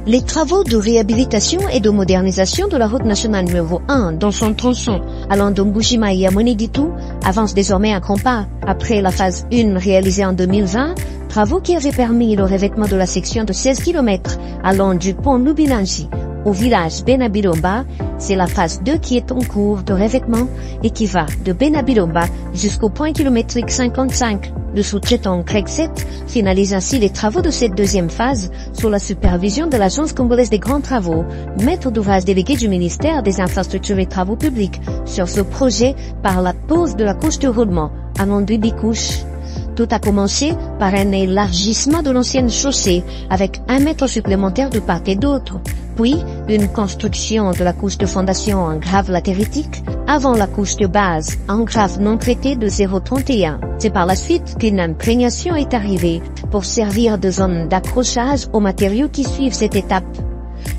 Les travaux de réhabilitation et de modernisation de la route nationale numéro 1 dans son tronçon allant de Mbuji-Mayi à Mweneditu avancent désormais à grands pas. Après la phase 1 réalisée en 2020, travaux qui avaient permis le revêtement de la section de 16 km allant du pont Lubinanji au village Benabilomba, c'est la phase 2 qui est en cours de revêtement et qui va de Benabilomba jusqu'au point kilométrique 55. Le sous-traitant Craig 7 finalise ainsi les travaux de cette deuxième phase sous la supervision de l'Agence congolaise des grands travaux, maître d'ouvrage délégué du ministère des Infrastructures et Travaux publics, sur ce projet par la pose de la couche de roulement à Mondui-Bicouche. Tout a commencé par un élargissement de l'ancienne chaussée avec 1 mètre supplémentaire de part et d'autre, puis une construction de la couche de fondation en grave latéritique avant la couche de base en grave non traité de 0,31. C'est par la suite qu'une imprégnation est arrivée pour servir de zone d'accrochage aux matériaux qui suivent cette étape.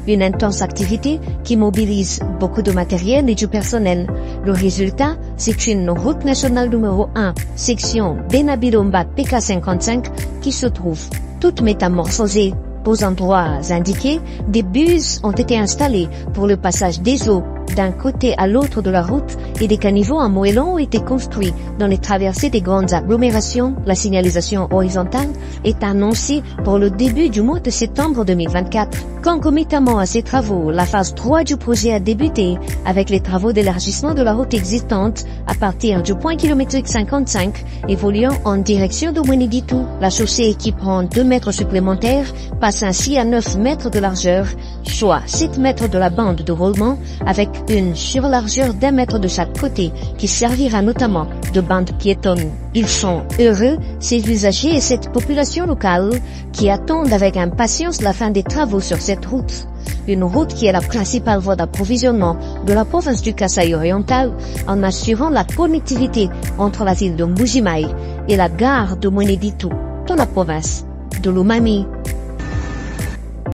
Une intense activité qui mobilise beaucoup de matériel et du personnel. Le résultat, c'est une route nationale numéro 1, section Benabilomba PK55, qui se trouve toute métamorphosée. Aux endroits indiqués, des bus ont été installés pour le passage des eaux d'un côté à l'autre de la route et des caniveaux en moellon ont été construits dans les traversées des grandes agglomérations. La signalisation horizontale est annoncée pour le début du mois de septembre 2024. Concomitamment à ces travaux, la phase 3 du projet a débuté avec les travaux d'élargissement de la route existante à partir du point kilométrique 55 évoluant en direction de Mweneditu. La chaussée qui prend 2 mètres supplémentaires passe ainsi à 9 mètres de largeur, soit 7 mètres de la bande de roulement avec une surlargeur d'1 mètre de chaque côté qui servira notamment de bande piétonne. Ils sont heureux, ces usagers et cette population locale qui attendent avec impatience la fin des travaux sur cette route. Une route qui est la principale voie d'approvisionnement de la province du Kasaï oriental en assurant la connectivité entre la ville de Mbuji-Mayi et la gare de Mweneditu dans la province de Lomami.